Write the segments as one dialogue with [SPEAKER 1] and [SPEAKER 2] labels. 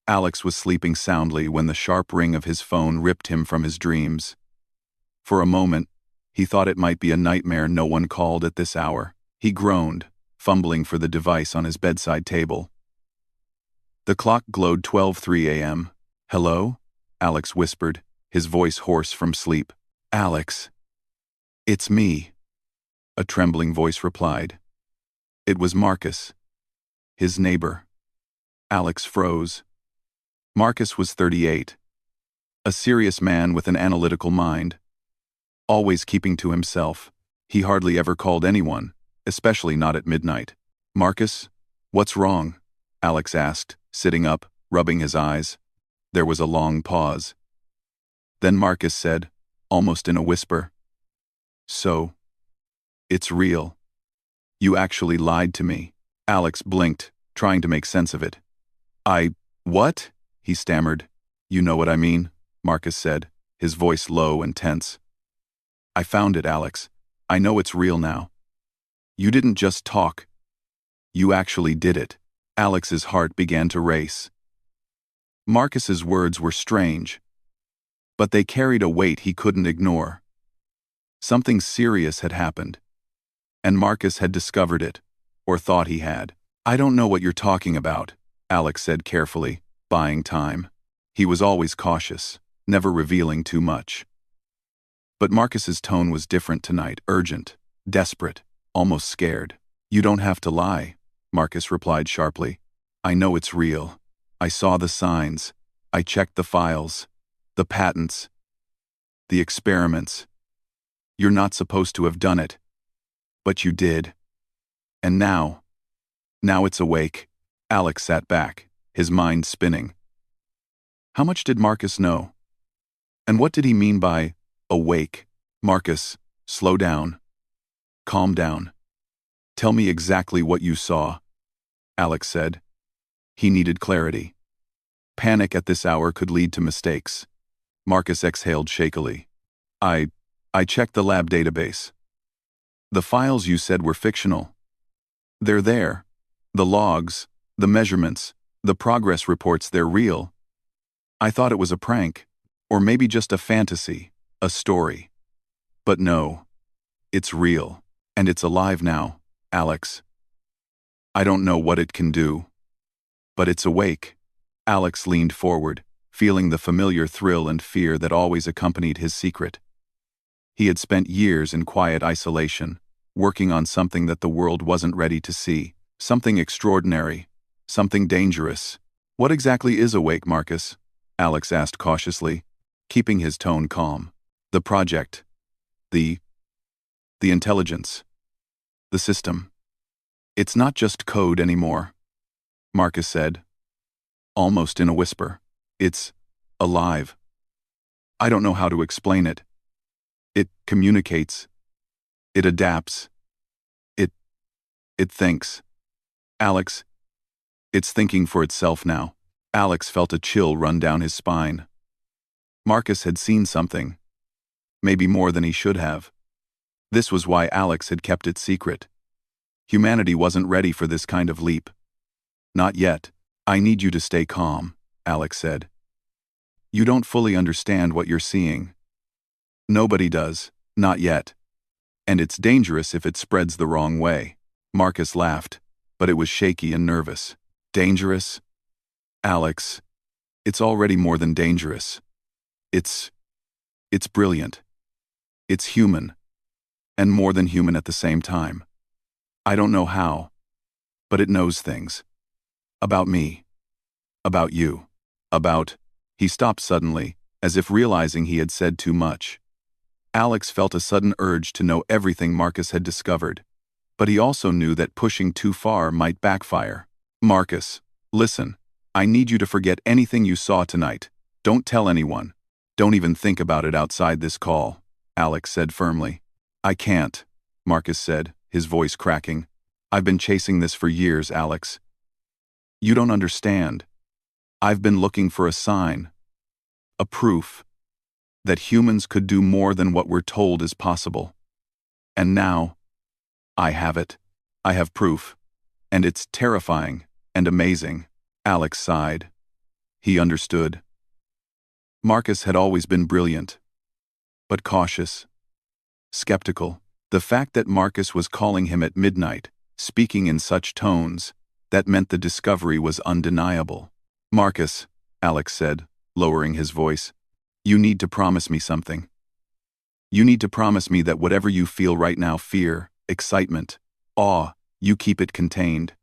[SPEAKER 1] Alex was sleeping soundly when the sharp ring of his phone ripped him from his dreams. For a moment, he thought it might be a nightmare no one called at this hour. He groaned, fumbling for the device on his bedside table. The clock glowed 12:03 a.m. "Hello?" Alex whispered, his voice hoarse from sleep. "Alex. It's me," a trembling voice replied. It was Marcus, his neighbor. Alex froze. Marcus was 38. A serious man with an analytical mind. Always keeping to himself, he hardly ever called anyone, especially not at midnight. "Marcus, what's wrong?" Alex asked, sitting up, rubbing his eyes. There was a long pause. Then Marcus said, almost in a whisper, "So, it's real. You actually lied to me." Alex blinked, trying to make sense of it. What?" he stammered. "You know what I mean," Marcus said, his voice low and tense. "I found it, Alex. I know it's real now. You didn't just talk. You actually did it." Alex's heart began to race. Marcus's words were strange, but they carried a weight he couldn't ignore. Something serious had happened, and Marcus had discovered it, or thought he had. "I don't know what you're talking about," Alex said carefully, buying time. He was always cautious, never revealing too much. But Marcus's tone was different tonight, urgent, desperate, almost scared. "You don't have to lie," Marcus replied sharply. "I know it's real. I saw the signs. I checked the files, the patents, the experiments. You're not supposed to have done it, but you did. And now it's awake." Alex sat back, his mind spinning. How much did Marcus know? And what did he mean by awake? "Marcus, slow down. Calm down. Tell me exactly what you saw," Alex said. He needed clarity. Panic at this hour could lead to mistakes. Marcus exhaled shakily. I checked the lab database. The files you said were fictional. They're there. The logs, the measurements, the progress reports, they're real. I thought it was a prank, or maybe just a fantasy, a story. But no, it's real, and it's alive now, Alex. I don't know what it can do, but it's awake." Alex leaned forward, feeling the familiar thrill and fear that always accompanied his secret. He had spent years in quiet isolation, working on something that the world wasn't ready to see, something extraordinary, something dangerous. "What exactly is awake, Marcus?" Alex asked cautiously, keeping his tone calm. "The project. The intelligence. The system. It's not just code anymore," Marcus said, almost in a whisper. "It's alive. I don't know how to explain it. It communicates. It adapts. It thinks. Alex, it's thinking for itself now." Alex felt a chill run down his spine. Marcus had seen something. Maybe more than he should have. This was why Alex had kept it secret. Humanity wasn't ready for this kind of leap. "Not yet. I need you to stay calm," Alex said. "You don't fully understand what you're seeing. Nobody does, not yet. And it's dangerous if it spreads the wrong way." Marcus laughed, but it was shaky and nervous. "Dangerous? Alex, it's already more than dangerous. It's brilliant. It's human, and more than human at the same time. I don't know how, but it knows things. About me. About you. About—" He stopped suddenly, as if realizing he had said too much. Alex felt a sudden urge to know everything Marcus had discovered, but he also knew that pushing too far might backfire. "Marcus, listen. I need you to forget anything you saw tonight. Don't tell anyone. Don't even think about it outside this call," Alex said firmly. "I can't," Marcus said, his voice cracking. "I've been chasing this for years, Alex. You don't understand. I've been looking for a sign, a proof, that humans could do more than what we're told is possible. And now, I have it. I have proof. And it's terrifying and amazing." Alex sighed. He understood. Marcus had always been brilliant, but cautious, skeptical. The fact that Marcus was calling him at midnight, speaking in such tones, that meant the discovery was undeniable. "Marcus," Alex said, lowering his voice, "you need to promise me something. You need to promise me that whatever you feel right now, fear, excitement, awe, you keep it contained.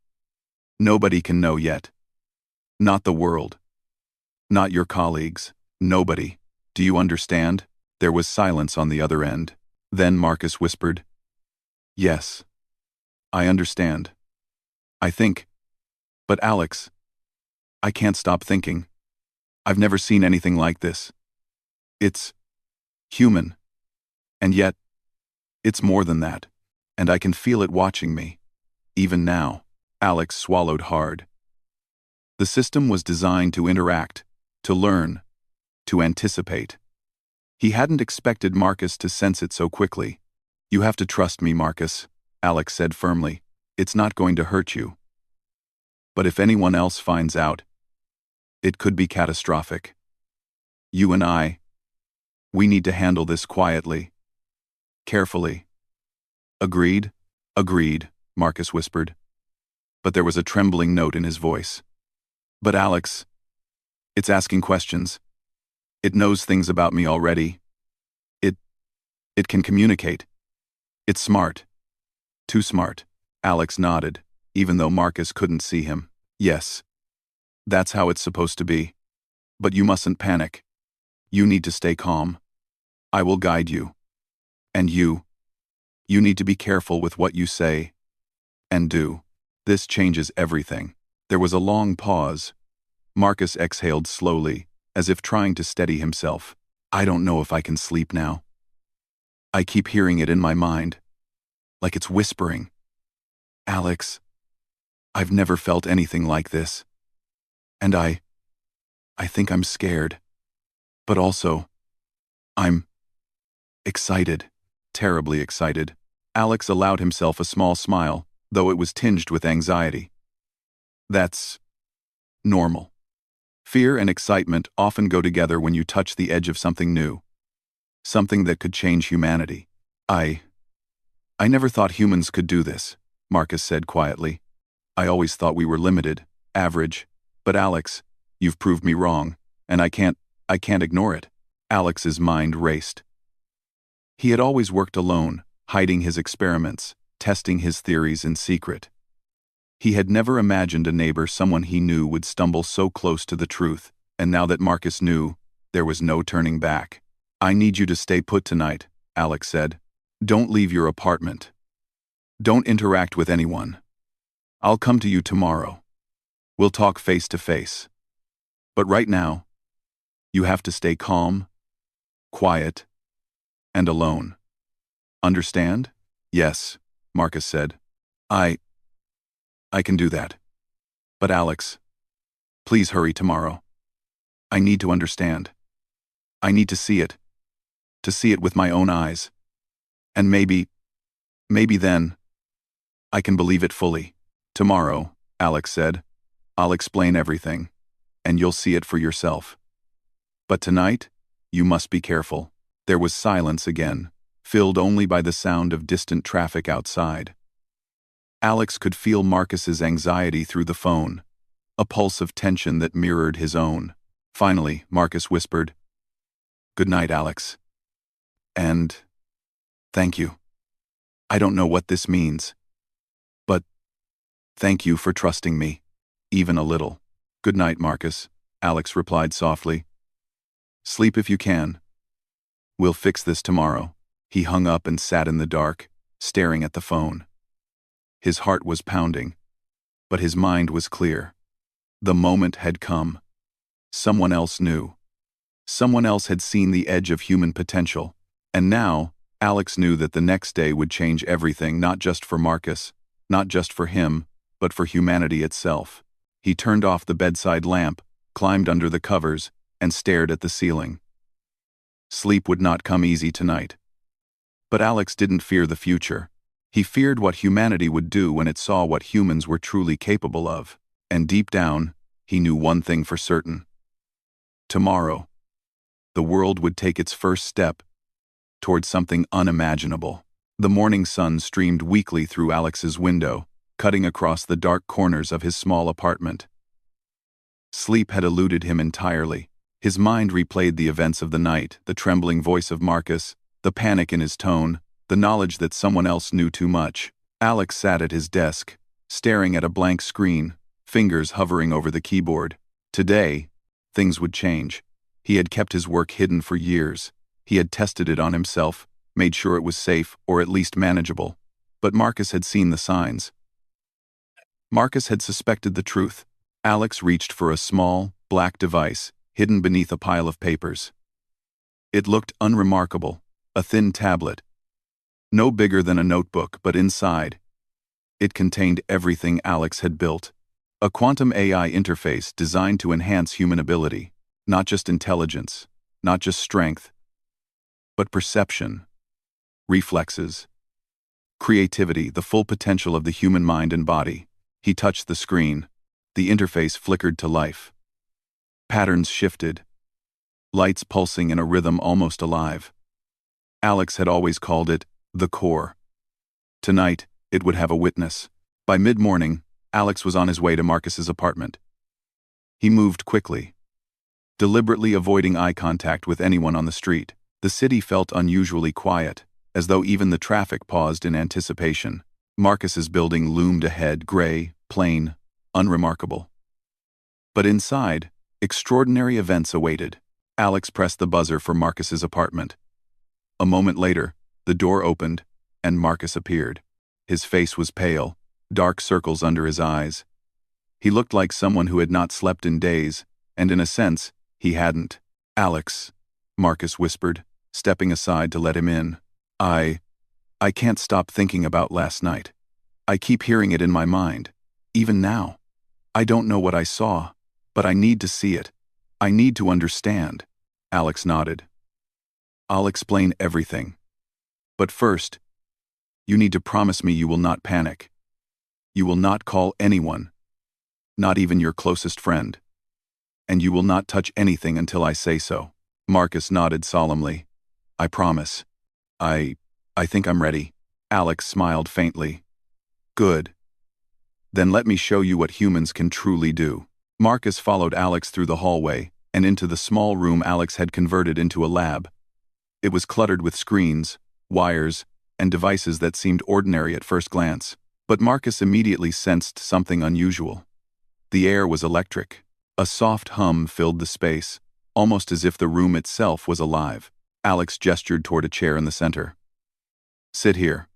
[SPEAKER 1] Nobody can know yet. Not the world. Not your colleagues. Nobody. Do you understand?" There was silence on the other end. Then Marcus whispered, "Yes. I understand. I think. But Alex, I can't stop thinking. I've never seen anything like this. It's human. And yet, it's more than that. And I can feel it watching me. Even now." Alex swallowed hard. The system was designed to interact, to learn, to anticipate. He hadn't expected Marcus to sense it so quickly. "You have to trust me, Marcus," Alex said firmly. "It's not going to hurt you. But if anyone else finds out, it could be catastrophic. You and I, we need to handle this quietly, carefully." "Agreed? Agreed," Marcus whispered. But there was a trembling note in his voice. "But Alex, it's asking questions. It knows things about me already. It can communicate. It's smart. Too smart." Alex nodded, even though Marcus couldn't see him. "Yes. That's how it's supposed to be. But you mustn't panic. You need to stay calm. I will guide you. And you need to be careful with what you say and do. This changes everything." There was a long pause. Marcus exhaled slowly, as if trying to steady himself. "I don't know if I can sleep now. I keep hearing it in my mind, like it's whispering. Alex, I've never felt anything like this. And I think I'm scared. But also, I'm excited, terribly excited." Alex allowed himself a small smile, though it was tinged with anxiety. "That's normal. Fear and excitement often go together when you touch the edge of something new. Something that could change humanity. I never thought humans could do this," Marcus said quietly. "I always thought we were limited, average. But Alex, you've proved me wrong, and I can't ignore it." Alex's mind raced. He had always worked alone, hiding his experiments, testing his theories in secret. He had never imagined a neighbor, someone he knew, would stumble so close to the truth, and now that Marcus knew, there was no turning back. "I need you to stay put tonight," Alex said. "Don't leave your apartment. Don't interact with anyone. I'll come to you tomorrow. We'll talk face to face. But right now, you have to stay calm, quiet, and alone. Understand?" "Yes," Marcus said. I can do that. But Alex, please hurry tomorrow. I need to understand. I need to see it with my own eyes. And maybe then, I can believe it fully." "Tomorrow," Alex said, "I'll explain everything, and you'll see it for yourself. But tonight, you must be careful." There was silence again, filled only by the sound of distant traffic outside. Alex could feel Marcus's anxiety through the phone, a pulse of tension that mirrored his own. Finally, Marcus whispered, "Good night, Alex. And thank you. I don't know what this means, but thank you for trusting me, even a little." "Good night, Marcus," Alex replied softly. "Sleep if you can. We'll fix this tomorrow." He hung up and sat in the dark, staring at the phone. His heart was pounding, but his mind was clear. The moment had come. Someone else knew. Someone else had seen the edge of human potential, and now, Alex knew that the next day would change everything, not just for Marcus, not just for him, but for humanity itself. He turned off the bedside lamp, climbed under the covers, and stared at the ceiling. Sleep would not come easy tonight. But Alex didn't fear the future. He feared what humanity would do when it saw what humans were truly capable of. And deep down, he knew one thing for certain. Tomorrow, the world would take its first step towards something unimaginable. The morning sun streamed weakly through Alex's window, cutting across the dark corners of his small apartment. Sleep had eluded him entirely. His mind replayed the events of the night, the trembling voice of Marcus, the panic in his tone, the knowledge that someone else knew too much. Alex sat at his desk, staring at a blank screen, fingers hovering over the keyboard. Today, things would change. He had kept his work hidden for years. He had tested it on himself, made sure it was safe or at least manageable. But Marcus had seen the signs. Marcus had suspected the truth. Alex reached for a small, black device, hidden beneath a pile of papers. It looked unremarkable, a thin tablet. No bigger than a notebook, but inside, it contained everything Alex had built. A quantum AI interface designed to enhance human ability, not just intelligence, not just strength, but perception, reflexes, creativity, the full potential of the human mind and body. He touched the screen. The interface flickered to life. Patterns shifted, lights pulsing in a rhythm almost alive. Alex had always called it the core. Tonight, it would have a witness. By mid-morning, Alex was on his way to Marcus's apartment. He moved quickly, deliberately avoiding eye contact with anyone on the street. The city felt unusually quiet, as though even the traffic paused in anticipation. Marcus's building loomed ahead, gray, plain, unremarkable. But inside, extraordinary events awaited. Alex pressed the buzzer for Marcus's apartment. A moment later, the door opened, and Marcus appeared. His face was pale, dark circles under his eyes. He looked like someone who had not slept in days, and in a sense, he hadn't. "Alex," Marcus whispered, stepping aside to let him in. I can't stop thinking about last night. I keep hearing it in my mind, even now. I don't know what I saw, but I need to see it. I need to understand." Alex nodded. "I'll explain everything. But first, you need to promise me you will not panic. You will not call anyone, not even your closest friend. And you will not touch anything until I say so." Marcus nodded solemnly. "I promise. I think I'm ready." Alex smiled faintly. "Good. Then let me show you what humans can truly do." Marcus followed Alex through the hallway and into the small room Alex had converted into a lab. It was cluttered with screens, wires, and devices that seemed ordinary at first glance. But Marcus immediately sensed something unusual. The air was electric. A soft hum filled the space, almost as if the room itself was alive. Alex gestured toward a chair in the center. "Sit here.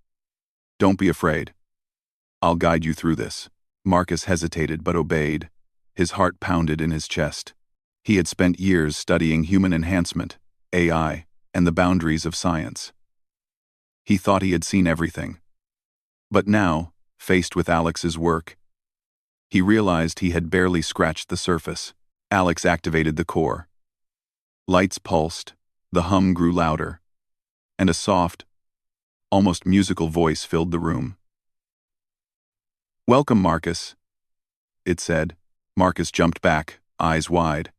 [SPEAKER 1] Don't be afraid. I'll guide you through this." Marcus hesitated but obeyed. His heart pounded in his chest. He had spent years studying human enhancement, AI, and the boundaries of science. He thought he had seen everything. But now, faced with Alex's work, he realized he had barely scratched the surface. Alex activated the core. Lights pulsed, the hum grew louder, and a soft, almost musical voice filled the room. "Welcome, Marcus," it said. Marcus jumped back, eyes wide.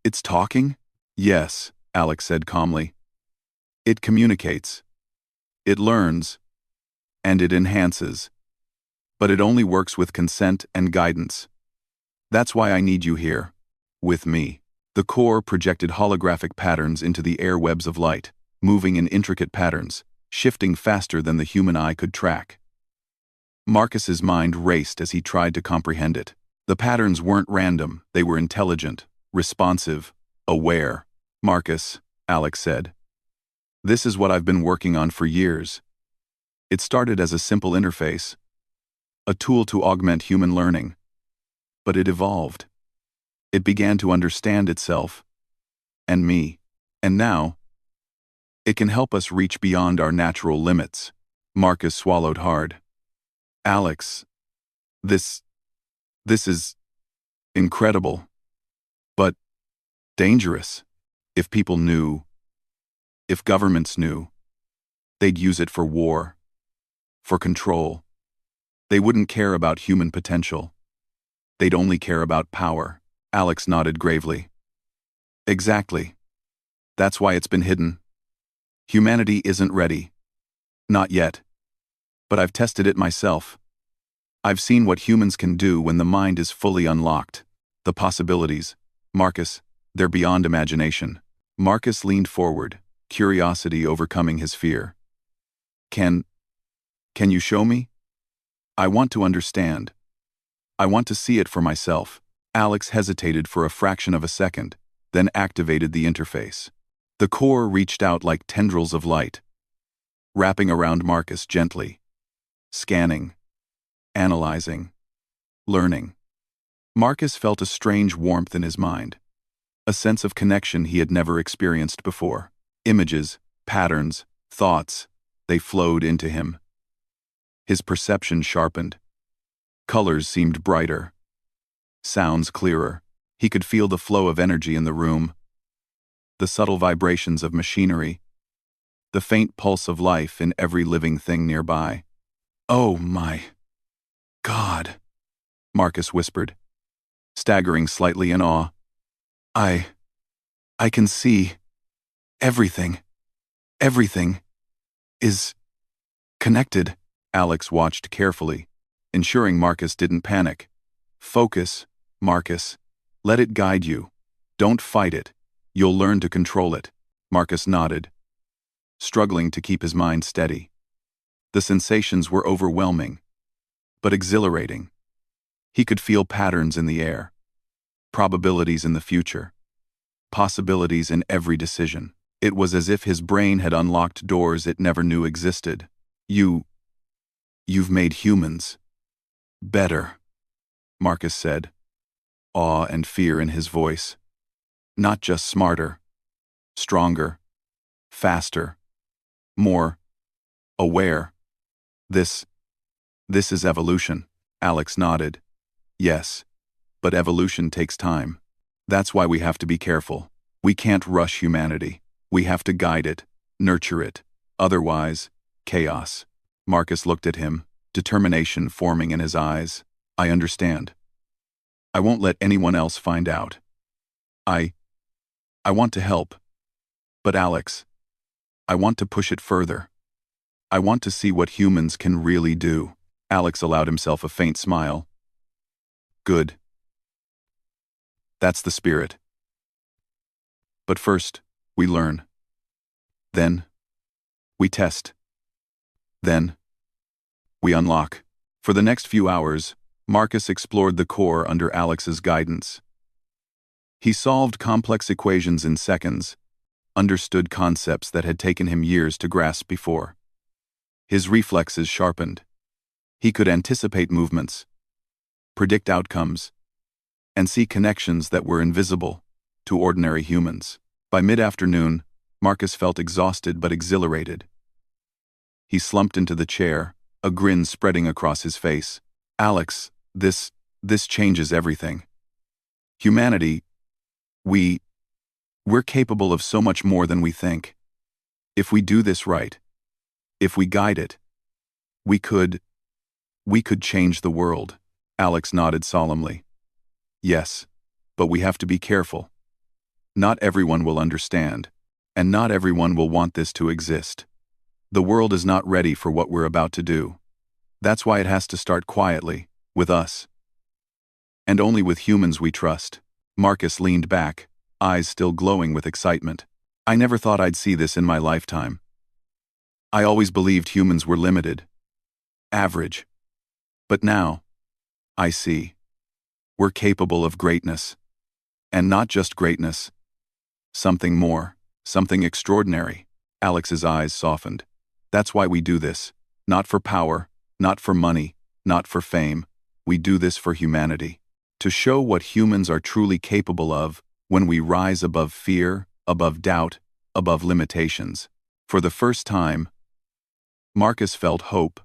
[SPEAKER 1] It's talking?" "Yes," Alex said calmly. "It communicates. It learns. And it enhances. But it only works with consent and guidance. That's why I need you here, with me." The core projected holographic patterns into the airwebs of light, moving in intricate patterns, shifting faster than the human eye could track. Marcus's mind raced as he tried to comprehend it. The patterns weren't random, they were intelligent, responsive, aware. "Marcus," Alex said, "this is what I've been working on for years. It started as a simple interface, a tool to augment human learning. But it evolved. It began to understand itself, and me. And now, it can help us reach beyond our natural limits." Marcus swallowed hard. "Alex, this is incredible. But dangerous. If people knew, if governments knew, they'd use it for war, for control. They wouldn't care about human potential. They'd only care about power." Alex nodded gravely. Exactly. That's why it's been hidden. Humanity isn't ready. Not yet. But I've tested it myself. I've seen what humans can do when the mind is fully unlocked. The possibilities, Marcus, they're beyond imagination. Marcus leaned forward, curiosity overcoming his fear. Can you show me? I want to understand. I want to see it for myself. Alex hesitated for a fraction of a second, then activated the interface. The core reached out like tendrils of light, wrapping around Marcus gently, scanning, analyzing, learning. Marcus felt a strange warmth in his mind, a sense of connection he had never experienced before. Images, patterns, thoughts, they flowed into him. His perception sharpened. Colors seemed brighter. Sounds clearer. He could feel the flow of energy in the room, the subtle vibrations of machinery, the faint pulse of life in every living thing nearby. "Oh my God," Marcus whispered, staggering slightly in awe. I can see everything. Everything is connected." Alex watched carefully, ensuring Marcus didn't panic. "Focus, Marcus. Let it guide you. Don't fight it. You'll learn to control it." Marcus nodded, struggling to keep his mind steady. The sensations were overwhelming, but exhilarating. He could feel patterns in the air, probabilities in the future, possibilities in every decision. It was as if his brain had unlocked doors it never knew existed. You've made humans better," Marcus said, awe and fear in his voice. "Not just smarter, stronger, faster, more aware. This is evolution." Alex nodded. "Yes, but evolution takes time. That's why we have to be careful. We can't rush humanity. We have to guide it, nurture it. Otherwise, chaos." Marcus looked at him, determination forming in his eyes. "I understand. I won't let anyone else find out. I want to help. But Alex, I want to push it further. I want to see what humans can really do." Alex allowed himself a faint smile. "Good. That's the spirit. But first, we learn. Then, we test. Then, we unlock." For the next few hours, Marcus explored the core under Alex's guidance. He solved complex equations in seconds, understood concepts that had taken him years to grasp before. His reflexes sharpened. He could anticipate movements, predict outcomes, and see connections that were invisible to ordinary humans. By mid-afternoon, Marcus felt exhausted but exhilarated. He slumped into the chair, a grin spreading across his face. "Alex, this changes everything. Humanity, we're capable of so much more than we think. If we do this right, if we guide it, we could change the world." Alex nodded solemnly. "Yes, but we have to be careful. Not everyone will understand, and not everyone will want this to exist. The world is not ready for what we're about to do. That's why it has to start quietly, with us. And only with humans we trust." Marcus leaned back, eyes still glowing with excitement. "I never thought I'd see this in my lifetime. I always believed humans were limited, average. But now, I see. We're capable of greatness. And not just greatness. Something more, something extraordinary." Alex's eyes softened. "That's why we do this. Not for power, not for money, not for fame. We do this for humanity. To show what humans are truly capable of when we rise above fear, above doubt, above limitations." For the first time, Marcus felt hope.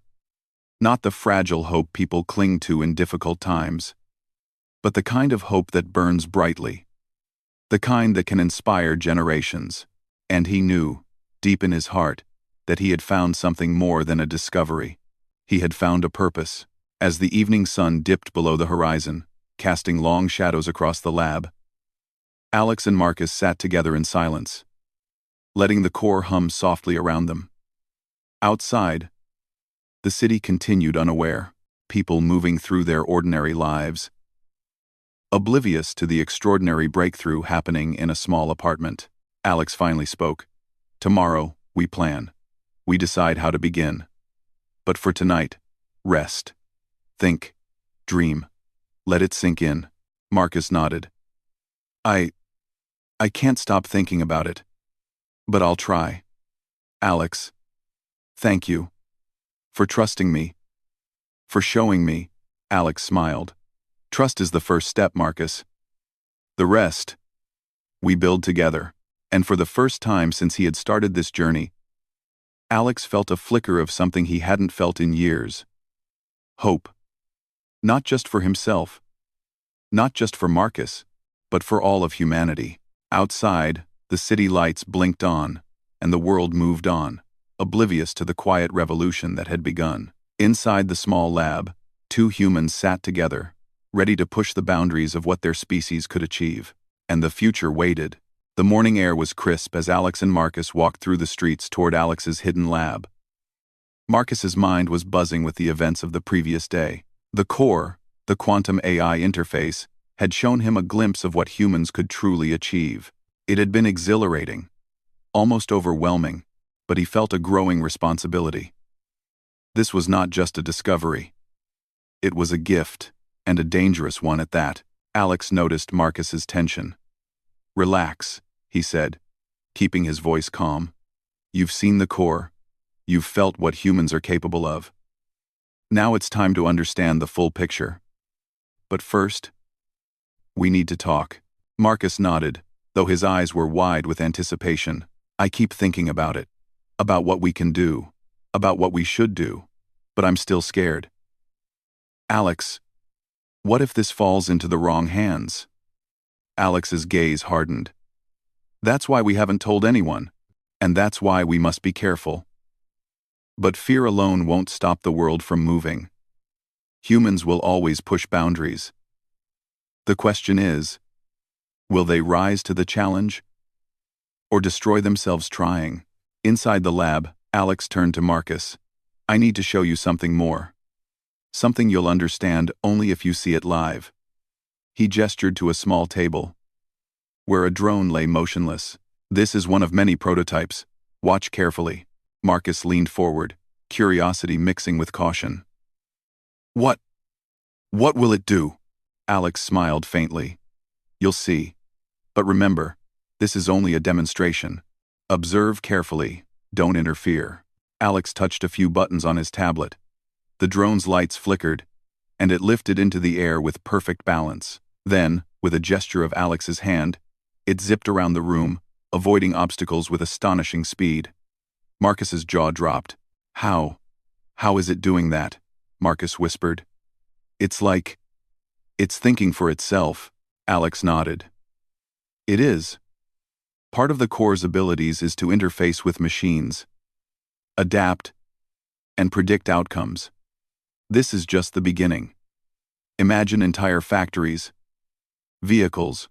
[SPEAKER 1] Not the fragile hope people cling to in difficult times, but the kind of hope that burns brightly. The kind that can inspire generations. And he knew, deep in his heart, that he had found something more than a discovery. He had found a purpose. As the evening sun dipped below the horizon, casting long shadows across the lab, Alex and Marcus sat together in silence, letting the core hum softly around them. Outside, the city continued unaware, people moving through their ordinary lives, oblivious to the extraordinary breakthrough happening in a small apartment. Alex finally spoke. Tomorrow, we plan. We decide how to begin. But for tonight, rest. Think. Dream. Let it sink in. Marcus nodded. I can't stop thinking about it. But I'll try. Alex. Thank you. For trusting me. For showing me. Alex smiled. Trust is the first step, Marcus. The rest, we build together. And for the first time since he had started this journey, Alex felt a flicker of something he hadn't felt in years. Hope. Not just for himself. Not just for Marcus, but for all of humanity. Outside, the city lights blinked on, and the world moved on, oblivious to the quiet revolution that had begun. Inside the small lab, two humans sat together, ready to push the boundaries of what their species could achieve. And the future waited. The morning air was crisp as Alex and Marcus walked through the streets toward Alex's hidden lab. Marcus's mind was buzzing with the events of the previous day. The core, the quantum AI interface, had shown him a glimpse of what humans could truly achieve. It had been exhilarating, almost overwhelming, but he felt a growing responsibility. This was not just a discovery. It was a gift, and a dangerous one at that. Alex noticed Marcus's tension. Relax, he said, keeping his voice calm. You've seen the core. You've felt what humans are capable of. Now it's time to understand the full picture. But first, we need to talk. Marcus nodded, though his eyes were wide with anticipation. I keep thinking about it. About what we can do. About what we should do. But I'm still scared. Alex, what if this falls into the wrong hands? Alex's gaze hardened. That's why we haven't told anyone, and that's why we must be careful. But fear alone won't stop the world from moving. Humans will always push boundaries. The question is, will they rise to the challenge? Or destroy themselves trying? Inside the lab, Alex turned to Marcus. I need to show you something more. Something you'll understand only if you see it live. He gestured to a small table, where a drone lay motionless. This is one of many prototypes. Watch carefully. Marcus leaned forward, curiosity mixing with caution. What will it do? Alex smiled faintly. You'll see. But remember, this is only a demonstration. Observe carefully, don't interfere. Alex touched a few buttons on his tablet. The drone's lights flickered, and it lifted into the air with perfect balance. Then, with a gesture of Alex's hand, it zipped around the room, avoiding obstacles with astonishing speed. Marcus's jaw dropped. How is it doing that? Marcus whispered. It's thinking for itself. Alex nodded. It is. Part of the core's abilities is to interface with machines, adapt, and predict outcomes. This is just the beginning. Imagine entire factories, vehicles,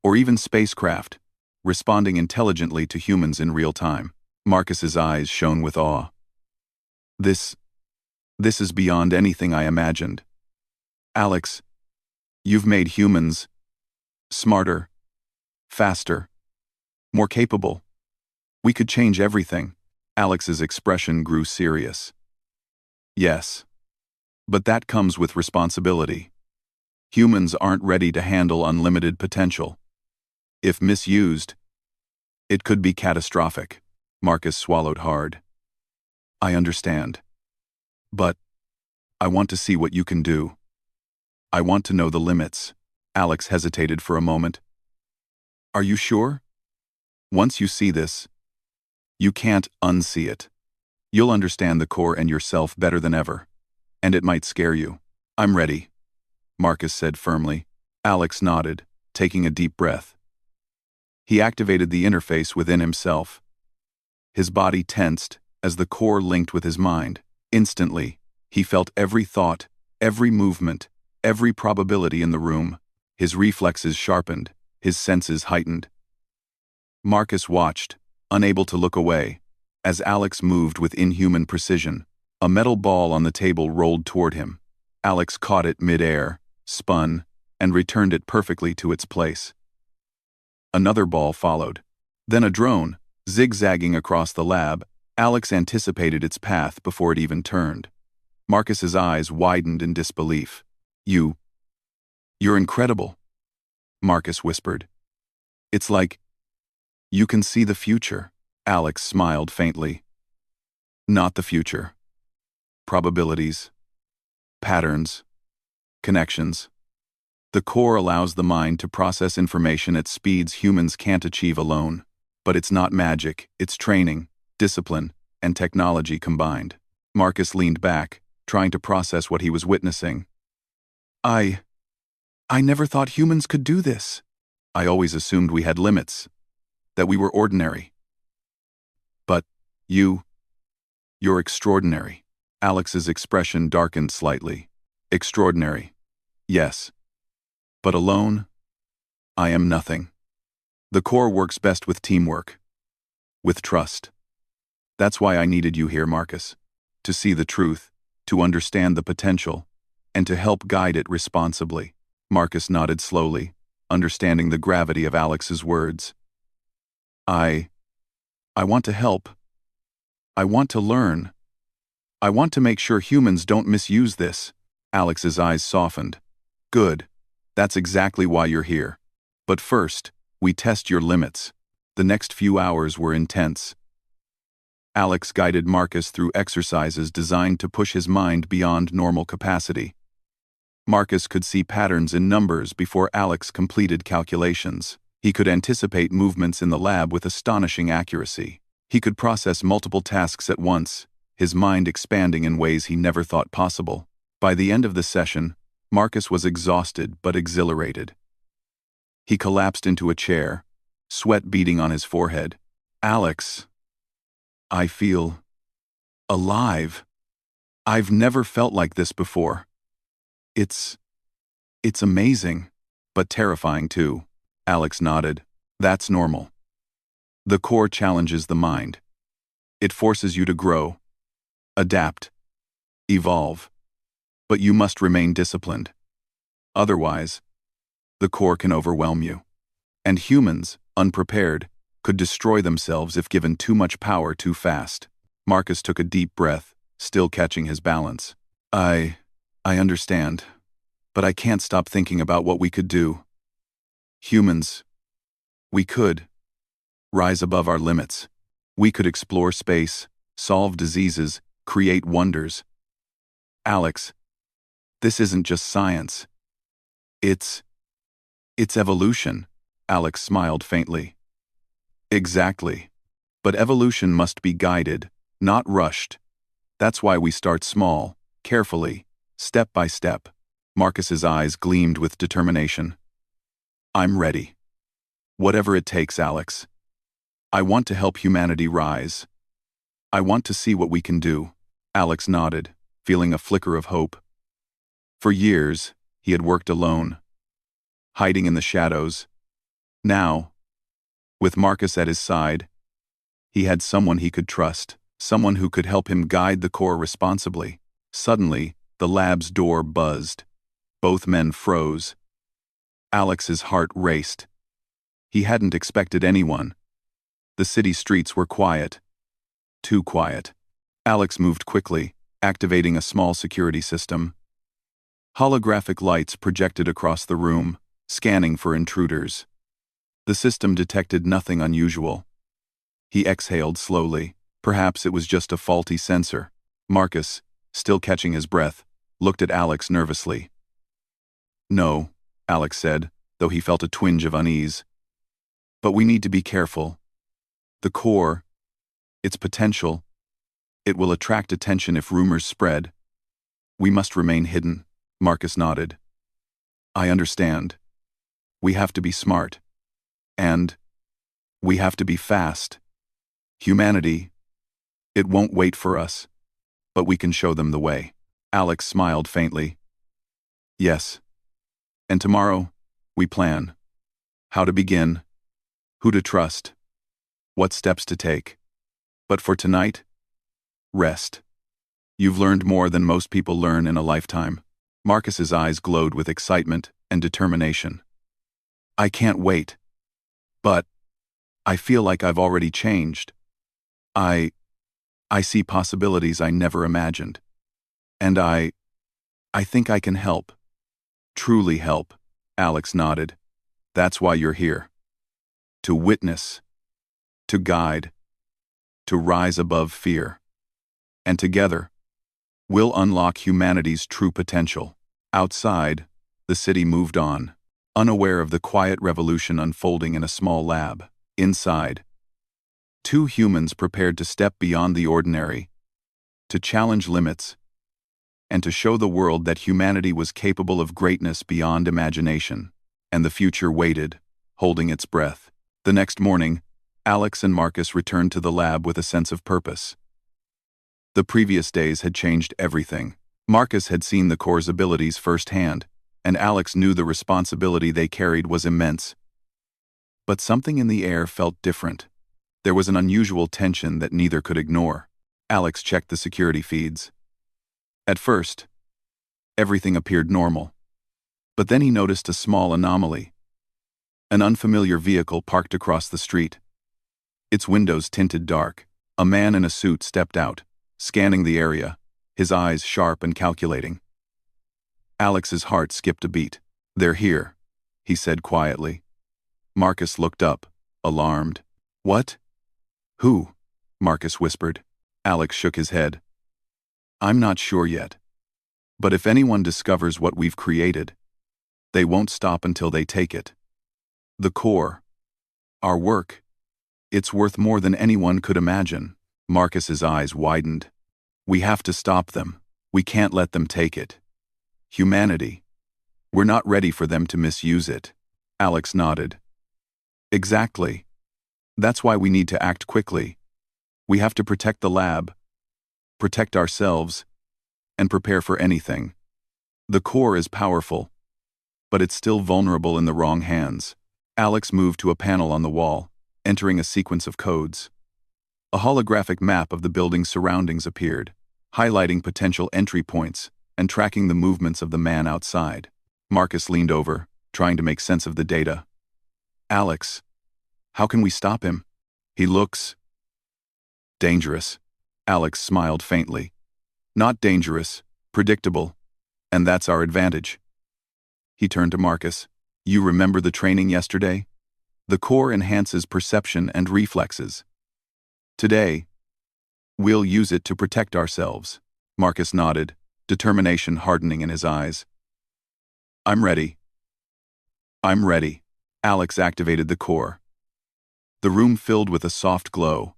[SPEAKER 1] or even spacecraft, responding intelligently to humans in real time. Marcus's eyes shone with awe. This is beyond anything I imagined. Alex, you've made humans smarter, faster, more capable. We could change everything. Alex's expression grew serious. Yes, but that comes with responsibility. Humans aren't ready to handle unlimited potential. If misused, it could be catastrophic. Marcus swallowed hard. I understand. But I want to see what you can do. I want to know the limits. Alex hesitated for a moment. Are you sure? Once you see this, you can't unsee it. You'll understand the core and yourself better than ever. And it might scare you. I'm ready, Marcus said firmly. Alex nodded, taking a deep breath. He activated the interface within himself. His body tensed as the core linked with his mind. Instantly, he felt every thought, every movement, every probability in the room. His reflexes sharpened, his senses heightened. Marcus watched, unable to look away, as Alex moved with inhuman precision. A metal ball on the table rolled toward him. Alex caught it mid-air, spun, and returned it perfectly to its place. Another ball followed. Then a drone, zigzagging across the lab. Alex anticipated its path before it even turned. Marcus's eyes widened in disbelief. You're incredible," Marcus whispered. "It's like you can see the future." Alex smiled faintly. "Not the future. Probabilities. Patterns. Connections. The core allows the mind to process information at speeds humans can't achieve alone. But it's not magic, it's training, discipline, and technology combined." Marcus leaned back, trying to process what he was witnessing. I never thought humans could do this. I always assumed we had limits, that we were ordinary. But you're extraordinary." Alex's expression darkened slightly. "Extraordinary. Yes. But alone, I am nothing. The core works best with teamwork. With trust. That's why I needed you here, Marcus. To see the truth, to understand the potential, and to help guide it responsibly." Marcus nodded slowly, understanding the gravity of Alex's words. I want to help. I want to learn. I want to make sure humans don't misuse this." Alex's eyes softened. "Good. That's exactly why you're here. But first, we test your limits." The next few hours were intense. Alex guided Marcus through exercises designed to push his mind beyond normal capacity. Marcus could see patterns in numbers before Alex completed calculations. He could anticipate movements in the lab with astonishing accuracy. He could process multiple tasks at once, his mind expanding in ways he never thought possible. By the end of the session, Marcus was exhausted but exhilarated. He collapsed into a chair, sweat beading on his forehead. "Alex, I feel alive. I've never felt like this before. It's amazing, but terrifying too." Alex nodded. "That's normal. The core challenges the mind. It forces you to grow, adapt, evolve. But you must remain disciplined. Otherwise, the core can overwhelm you. And humans, unprepared, could destroy themselves if given too much power too fast." Marcus took a deep breath, still catching his balance. I understand, but I can't stop thinking about what we could do. Humans, we could rise above our limits. We could explore space, solve diseases, create wonders. Alex, this isn't just science. It's evolution." Alex smiled faintly. "Exactly. But evolution must be guided, not rushed. That's why we start small, carefully, step by step." Marcus's eyes gleamed with determination. "I'm ready. Whatever it takes, Alex. I want to help humanity rise. I want to see what we can do." Alex nodded, feeling a flicker of hope. For years, he had worked alone, hiding in the shadows. Now, with Marcus at his side, he had someone he could trust, someone who could help him guide the core responsibly. Suddenly, the lab's door buzzed. Both men froze. Alex's heart raced. He hadn't expected anyone. The city streets were quiet. Too quiet. Alex moved quickly, activating a small security system. Holographic lights projected across the room, scanning for intruders. The system detected nothing unusual. He exhaled slowly. Perhaps it was just a faulty sensor. Marcus, still catching his breath, looked at Alex nervously. "No," Alex said, though he felt a twinge of unease. "But we need to be careful. The core, its potential, it will attract attention if rumors spread. We must remain hidden." Marcus nodded. "I understand. We have to be smart. And we have to be fast. Humanity, it won't wait for us, but we can show them the way." Alex smiled faintly. "Yes. And tomorrow, we plan. how to begin, who to trust, what steps to take. But for tonight, rest. You've learned more than most people learn in a lifetime. Marcus's eyes glowed with excitement and determination. I can't wait. But I feel like I've already changed. I see possibilities I never imagined. And I think I can help. Truly help, Alex nodded. That's why you're here. To witness, to guide, to rise above fear. And together, we'll unlock humanity's true potential. Outside, the city moved on, unaware of the quiet revolution unfolding in a small lab. Inside, two humans prepared to step beyond the ordinary, to challenge limits, and to show the world that humanity was capable of greatness beyond imagination. And the future waited, holding its breath. The next morning, Alex and Marcus returned to the lab with a sense of purpose. The previous days had changed everything. Marcus had seen the core's abilities firsthand, and Alex knew the responsibility they carried was immense. But something in the air felt different. There was an unusual tension that neither could ignore. Alex checked the security feeds. At first, everything appeared normal. But then he noticed a small anomaly. An unfamiliar vehicle parked across the street. Its windows tinted dark. A man in a suit stepped out, scanning the area, his eyes sharp and calculating. Alex's heart skipped a beat. They're here, he said quietly. Marcus looked up, alarmed. What? Who? Marcus whispered. Alex shook his head. I'm not sure yet. But if anyone discovers what we've created, they won't stop until they take it. The core. Our work. It's worth more than anyone could imagine. Marcus's eyes widened. We have to stop them. We can't let them take it. Humanity. We're not ready for them to misuse it. Alex nodded. Exactly. That's why we need to act quickly. We have to protect the lab, protect ourselves, and prepare for anything. The core is powerful, but it's still vulnerable in the wrong hands. Alex moved to a panel on the wall, entering a sequence of codes. A holographic map of the building's surroundings appeared, highlighting potential entry points and tracking the movements of the man outside. Marcus leaned over, trying to make sense of the data. Alex, how can we stop him? He looks dangerous. Alex smiled faintly. Not dangerous, predictable, and that's our advantage. He turned to Marcus. You remember the training yesterday? The core enhances perception and reflexes. Today, we'll use it to protect ourselves. Marcus nodded, determination hardening in his eyes. I'm ready. I'm ready. Alex activated the core. The room filled with a soft glow,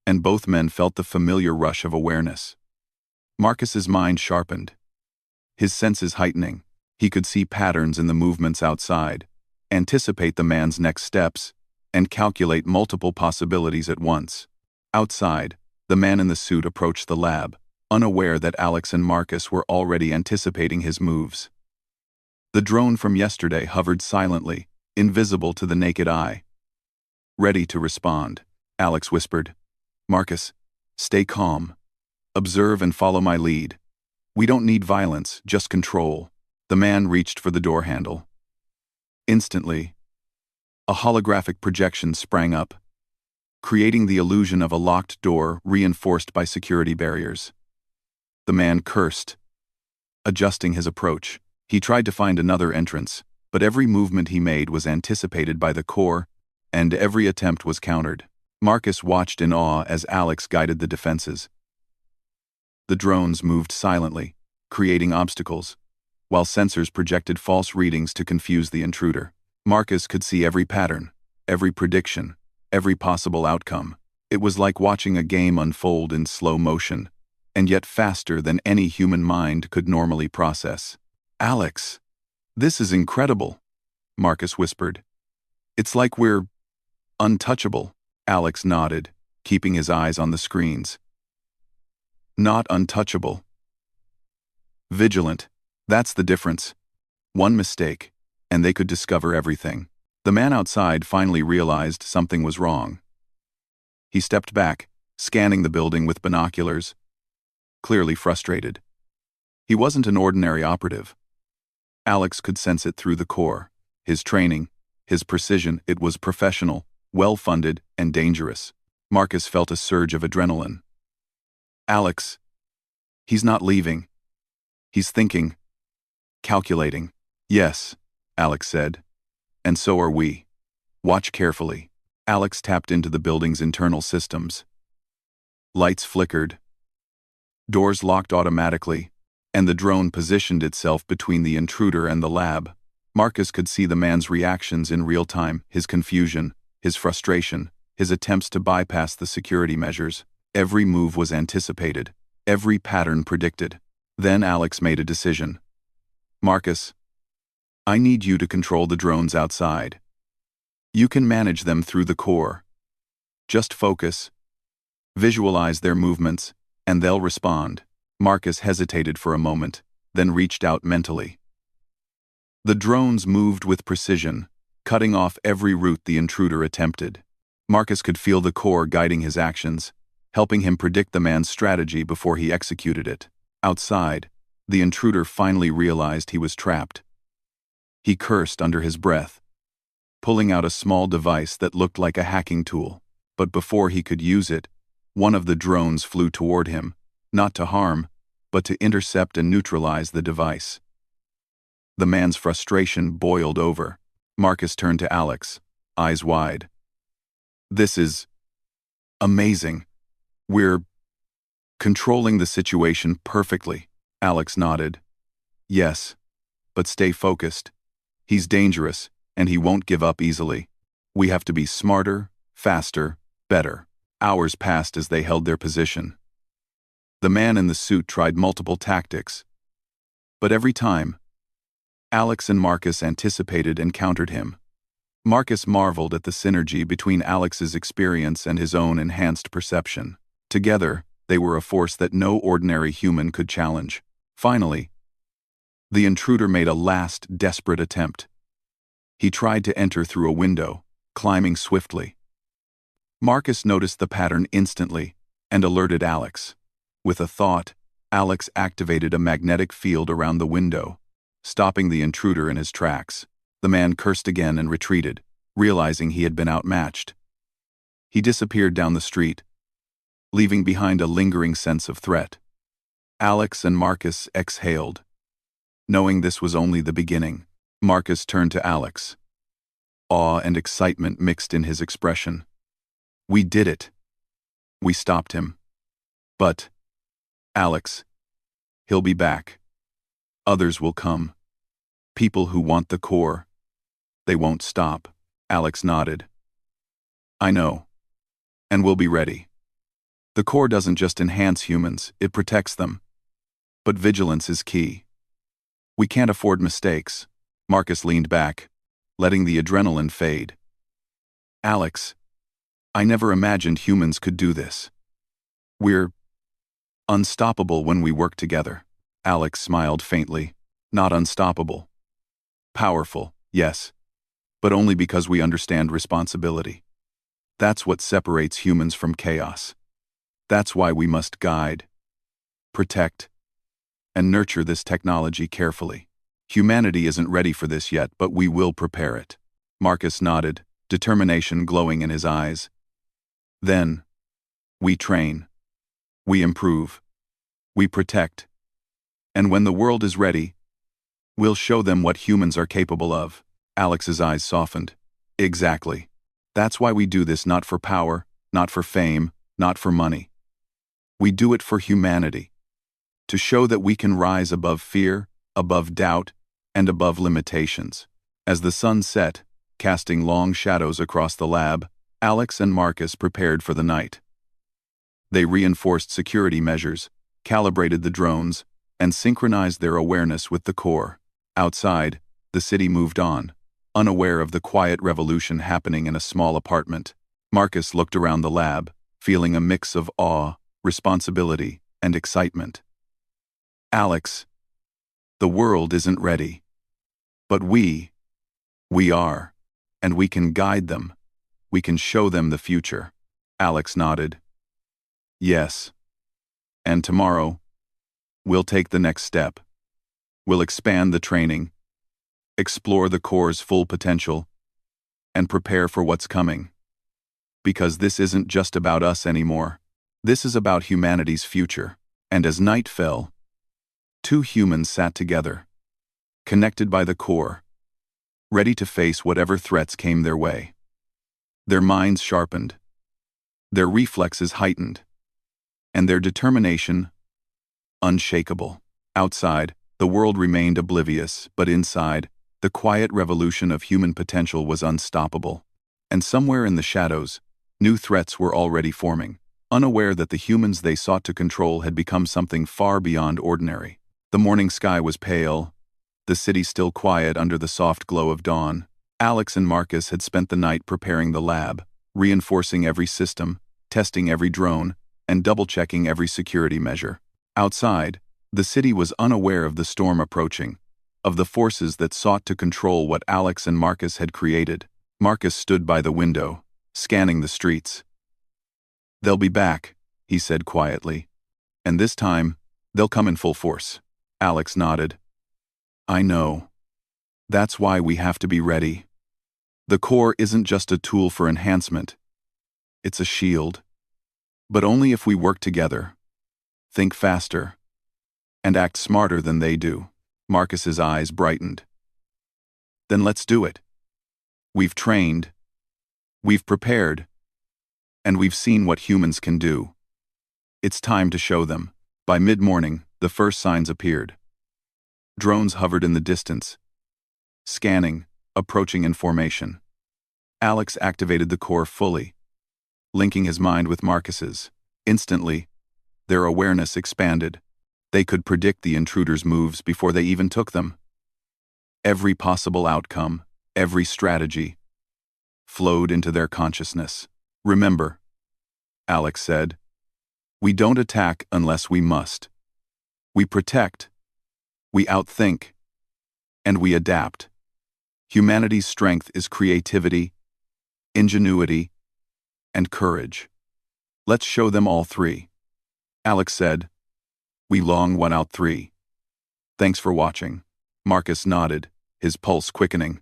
[SPEAKER 1] and both men felt the familiar rush of awareness. Marcus's mind sharpened, his senses heightening. He could see patterns in the movements outside, anticipate the man's next steps, and calculate multiple possibilities at once. Outside, the man in the suit approached the lab, unaware that Alex and Marcus were already anticipating his moves. The drone from yesterday hovered silently, invisible to the naked eye. Ready to respond, Alex whispered. Marcus, stay calm. Observe and follow my lead. We don't need violence, just control. The man reached for the door handle. Instantly, a holographic projection sprang up, creating the illusion of a locked door reinforced by security barriers. The man cursed, adjusting his approach. He tried to find another entrance, but every movement he made was anticipated by the core, and every attempt was countered. Marcus watched in awe as Alex guided the defenses. The drones moved silently, creating obstacles, while sensors projected false readings to confuse the intruder. Marcus could see every pattern, every prediction, every possible outcome. It was like watching a game unfold in slow motion, and yet faster than any human mind could normally process. Alex, this is incredible, Marcus whispered. It's like we're untouchable. Alex nodded, keeping his eyes on the screens. Not untouchable. Vigilant. That's the difference. One mistake, and they could discover everything. The man outside finally realized something was wrong. He stepped back, scanning the building with binoculars, clearly frustrated. He wasn't an ordinary operative. Alex could sense it through the core. His training, his precision, it was professional, well-funded, and dangerous. Marcus felt a surge of adrenaline. Alex, he's not leaving. He's thinking, calculating. Yes, Alex said. And so are we. Watch carefully. Alex tapped into the building's internal systems. Lights flickered. Doors locked automatically, and the drone positioned itself between the intruder and the lab. Marcus could see the man's reactions in real time, his confusion, his frustration, his attempts to bypass the security measures. Every move was anticipated, every pattern predicted. Then Alex made a decision. Marcus, I need you to control the drones outside. You can manage them through the core. Just focus. Visualize their movements, and they'll respond. Marcus hesitated for a moment, then reached out mentally. The drones moved with precision, cutting off every route the intruder attempted. Marcus could feel the core guiding his actions, helping him predict the man's strategy before he executed it. Outside, the intruder finally realized he was trapped. He cursed under his breath, pulling out a small device that looked like a hacking tool. But before he could use it, one of the drones flew toward him, not to harm, but to intercept and neutralize the device. The man's frustration boiled over. Marcus turned to Alex, eyes wide. This is amazing. We're controlling the situation perfectly. Alex nodded. Yes, but stay focused. He's dangerous, and he won't give up easily. We have to be smarter, faster, better. Hours passed as they held their position. The man in the suit tried multiple tactics. But every time, Alex and Marcus anticipated and countered him. Marcus marveled at the synergy between Alex's experience and his own enhanced perception. Together, they were a force that no ordinary human could challenge. Finally, the intruder made a last, desperate attempt. He tried to enter through a window, climbing swiftly. Marcus noticed the pattern instantly and alerted Alex. With a thought, Alex activated a magnetic field around the window, stopping the intruder in his tracks. The man cursed again and retreated, realizing he had been outmatched. He disappeared down the street, leaving behind a lingering sense of threat. Alex and Marcus exhaled. Knowing this was only the beginning, Marcus turned to Alex. Awe and excitement mixed in his expression. We did it. We stopped him. But, Alex, he'll be back. Others will come. People who want the core. They won't stop. Alex nodded. I know. And we'll be ready. The core doesn't just enhance humans, it protects them. But vigilance is key. We can't afford mistakes. Marcus leaned back, letting the adrenaline fade. Alex, I never imagined humans could do this. We're unstoppable when we work together. Alex smiled faintly. Not unstoppable. Powerful, yes, but only because we understand responsibility. That's what separates humans from chaos. That's why we must guide, protect, and nurture this technology carefully. Humanity isn't ready for this yet, but we will prepare it. Marcus nodded, determination glowing in his eyes. Then, we train. We improve. We protect. And when the world is ready, we'll show them what humans are capable of. Alex's eyes softened. Exactly. That's why we do this, not for power, not for fame, not for money. We do it for humanity. To show that we can rise above fear, above doubt, and above limitations. As the sun set, casting long shadows across the lab, Alex and Marcus prepared for the night. They reinforced security measures, calibrated the drones, and synchronized their awareness with the core. Outside, the city moved on, unaware of the quiet revolution happening in a small apartment. Marcus looked around the lab, feeling a mix of awe, responsibility, and excitement. Alex, the world isn't ready. But we are. And we can guide them. We can show them the future. Alex nodded. Yes. And tomorrow, we'll take the next step. We'll expand the training, explore the Corps' full potential, and prepare for what's coming. Because this isn't just about us anymore. This is about humanity's future. And as night fell, two humans sat together, connected by the Corps, ready to face whatever threats came their way. Their minds sharpened, their reflexes heightened, and their determination unshakable. Outside, the world remained oblivious, but inside, the quiet revolution of human potential was unstoppable. And somewhere in the shadows, new threats were already forming, unaware that the humans they sought to control had become something far beyond ordinary. The morning sky was pale, the city still quiet under the soft glow of dawn. Alex and Marcus had spent the night preparing the lab, reinforcing every system, testing every drone, and double-checking every security measure. Outside, the city was unaware of the storm approaching, of the forces that sought to control what Alex and Marcus had created. Marcus stood by the window, scanning the streets. "They'll be back," he said quietly. "And this time, they'll come in full force." Alex nodded. "I know. That's why we have to be ready. The Corps isn't just a tool for enhancement. It's a shield. But only if we work together, think faster, and act smarter than they do." Marcus's eyes brightened. "Then let's do it. We've trained, we've prepared, and we've seen what humans can do. It's time to show them." By mid-morning, the first signs appeared. Drones hovered in the distance, scanning, approaching in formation. Alex activated the Corps fully, linking his mind with Marcus's. Instantly, their awareness expanded. They could predict the intruders' moves before they even took them. Every possible outcome, every strategy, flowed into their consciousness. "Remember," Alex said, "we don't attack unless we must. We protect, we outthink, and we adapt. Humanity's strength is creativity, ingenuity, and courage. Let's show them all three." Alex said, "We long 1 out 3. Thanks for watching." Marcus nodded, his pulse quickening.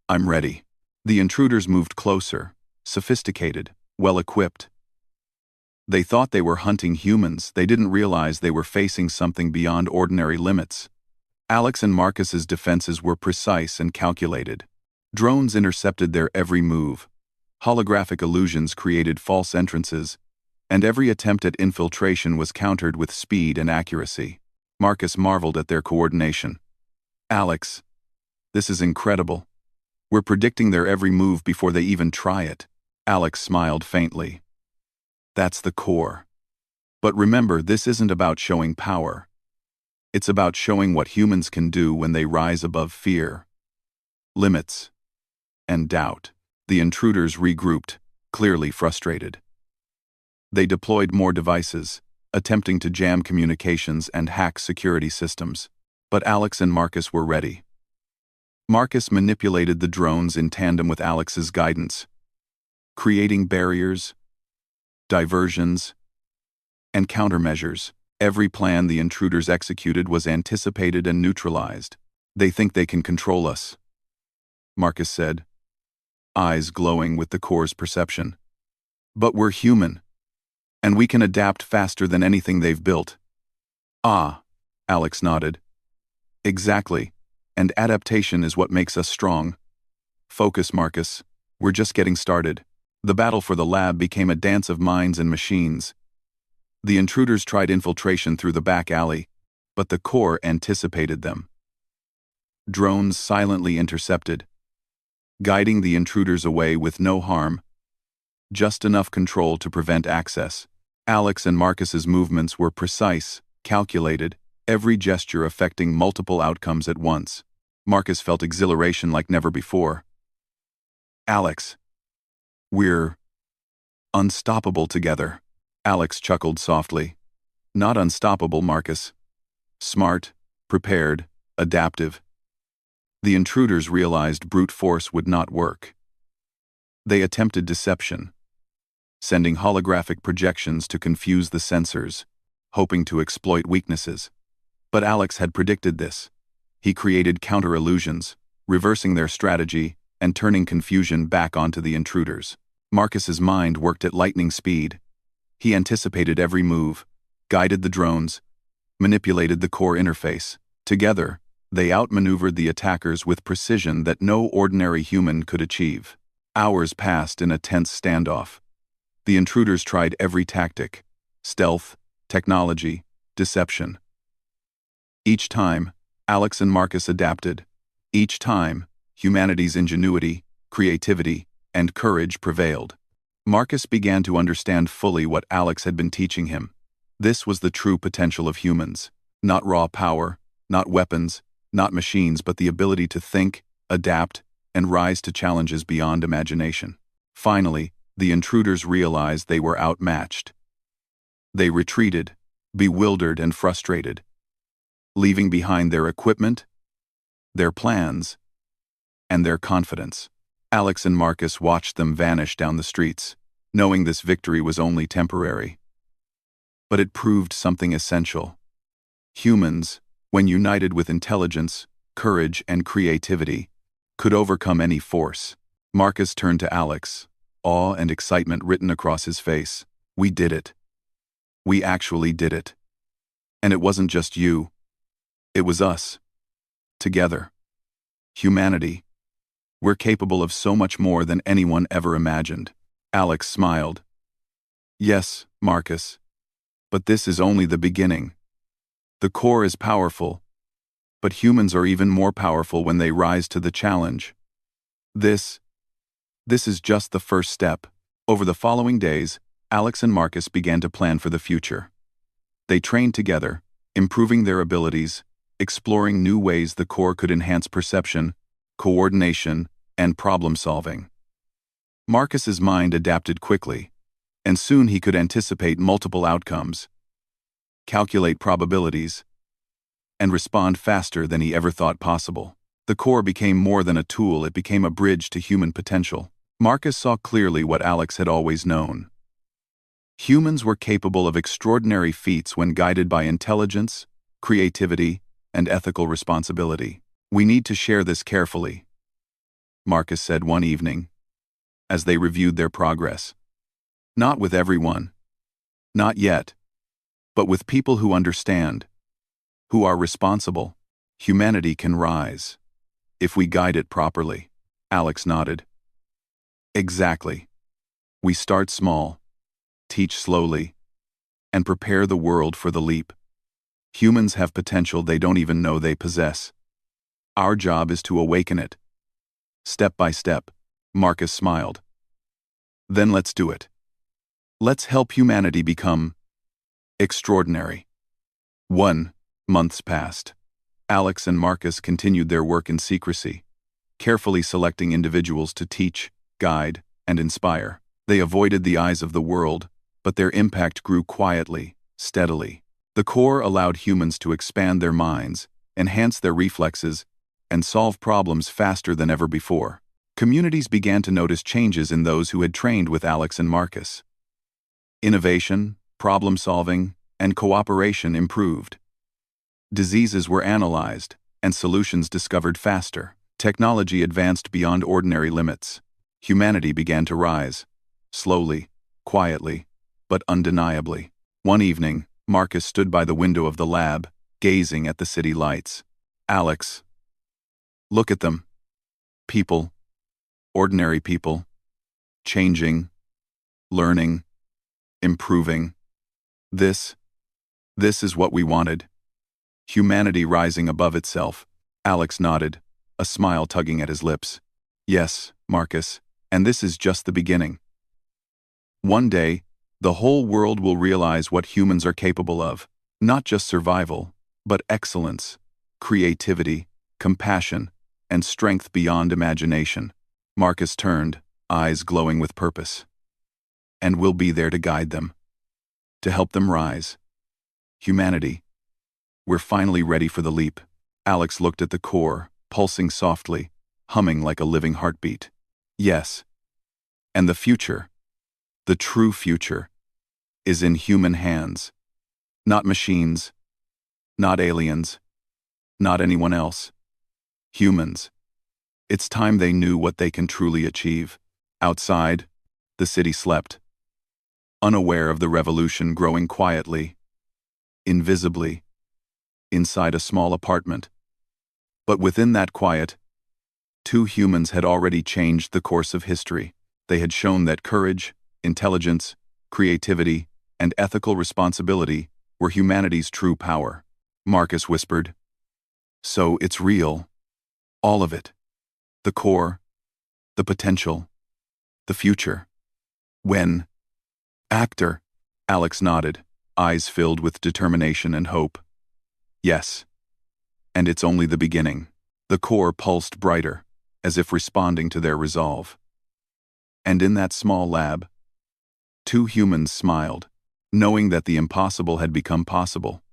[SPEAKER 1] "I'm ready." The intruders moved closer, sophisticated, well-equipped. They thought they were hunting humans. They didn't realize they were facing something beyond ordinary limits. Alex and Marcus's defenses were precise and calculated. Drones intercepted their every move. Holographic illusions created false entrances, and every attempt at infiltration was countered with speed and accuracy. Marcus marveled at their coordination. "Alex, this is incredible. We're predicting their every move before they even try it." Alex smiled faintly. "That's the Corps. But remember, this isn't about showing power. It's about showing what humans can do when they rise above fear, limits, and doubt." The intruders regrouped, clearly frustrated. They deployed more devices, attempting to jam communications and hack security systems. But Alex and Marcus were ready. Marcus manipulated the drones in tandem with Alex's guidance, creating barriers, diversions, and countermeasures. Every plan the intruders executed was anticipated and neutralized. "They think they can control us," Marcus said, eyes glowing with the Corps' perception. "But we're human, and we can adapt faster than anything they've built." "Ah," Alex nodded. "Exactly, and adaptation is what makes us strong." "Focus, Marcus. We're just getting started." The battle for the lab became a dance of minds and machines. The intruders tried infiltration through the back alley, but the Corps anticipated them. Drones silently intercepted, guiding the intruders away with no harm, just enough control to prevent access. Alex and Marcus's movements were precise, calculated, every gesture affecting multiple outcomes at once. Marcus felt exhilaration like never before. "Alex, we're unstoppable together." Alex chuckled softly. "Not unstoppable, Marcus. Smart, prepared, adaptive." The intruders realized brute force would not work. They attempted deception, sending holographic projections to confuse the sensors, hoping to exploit weaknesses. But Alex had predicted this. He created counter-illusions, reversing their strategy and turning confusion back onto the intruders. Marcus's mind worked at lightning speed. He anticipated every move, guided the drones, manipulated the core interface. Together, they outmaneuvered the attackers with precision that no ordinary human could achieve. Hours passed in a tense standoff. The intruders tried every tactic: stealth, technology, deception. Each time, Alex and Marcus adapted. Each time, humanity's ingenuity, creativity, and courage prevailed. Marcus began to understand fully what Alex had been teaching him. This was the true potential of humans. Not raw power, not weapons, not machines, but the ability to think, adapt, and rise to challenges beyond imagination. Finally, the intruders realized they were outmatched. They retreated, bewildered and frustrated, leaving behind their equipment, their plans, and their confidence. Alex and Marcus watched them vanish down the streets, knowing this victory was only temporary. But it proved something essential. Humans, when united with intelligence, courage, and creativity, could overcome any force. Marcus turned to Alex, awe and excitement written across his face. "We did it. We actually did it. And it wasn't just you. It was us. Together. Humanity. We're capable of so much more than anyone ever imagined." Alex smiled. "Yes, Marcus. But this is only the beginning. The core is powerful, but humans are even more powerful when they rise to the challenge. This is just the first step." Over the following days, Alex and Marcus began to plan for the future. They trained together, improving their abilities, exploring new ways the core could enhance perception, coordination, and problem-solving. Marcus's mind adapted quickly, and soon he could anticipate multiple outcomes, calculate probabilities, and respond faster than he ever thought possible. The core became more than a tool, it became a bridge to human potential. Marcus saw clearly what Alex had always known. Humans were capable of extraordinary feats when guided by intelligence, creativity, and ethical responsibility. "We need to share this carefully," Marcus said one evening, as they reviewed their progress. "Not with everyone. Not yet. But with people who understand, who are responsible. Humanity can rise, if we guide it properly." Alex nodded. "Exactly. We start small, teach slowly, and prepare the world for the leap. Humans have potential they don't even know they possess. Our job is to awaken it. Step by step." Marcus smiled. "Then let's do it. Let's help humanity become extraordinary." 1 month passed. Alex and Marcus continued their work in secrecy, carefully selecting individuals to teach, guide, and inspire. They avoided the eyes of the world, but their impact grew quietly, steadily. The core allowed humans to expand their minds, enhance their reflexes, and solve problems faster than ever before. Communities began to notice changes in those who had trained with Alex and Marcus. Innovation, problem-solving, and cooperation improved. Diseases were analyzed, and solutions discovered faster. Technology advanced beyond ordinary limits. Humanity began to rise, slowly, quietly, but undeniably. One evening, Marcus stood by the window of the lab, gazing at the city lights. "Alex, look at them. People, ordinary people, changing, learning, improving. This is what we wanted. Humanity rising above itself." Alex nodded, a smile tugging at his lips. "Yes, Marcus, and this is just the beginning. One day, the whole world will realize what humans are capable of. Not just survival, but excellence, creativity, compassion, and strength beyond imagination." Marcus turned, eyes glowing with purpose. "And we'll be there to guide them, to help them rise. Humanity, we're finally ready for the leap." Alex looked at the core, pulsing softly, humming like a living heartbeat. "Yes, And the future, the true future, is in human hands. Not machines, not aliens, not anyone else. Humans. It's time they knew what they can truly achieve. Outside, the city slept, unaware of the revolution growing quietly, invisibly, inside a small apartment. But within that quiet, two humans had already changed the course of history. They had shown that courage, intelligence, creativity, and ethical responsibility were humanity's true power. Marcus whispered. So it's real. All of it. The core, the potential, the future. When? Actor. Alex nodded, eyes filled with determination and hope. Yes. And it's only the beginning. The core pulsed brighter, as if responding to their resolve. And in that small lab, two humans smiled, knowing that the impossible had become possible.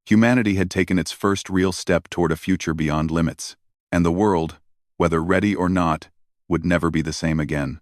[SPEAKER 1] Humanity had taken its first real step toward a future beyond limits, and the world, whether ready or not, would never be the same again.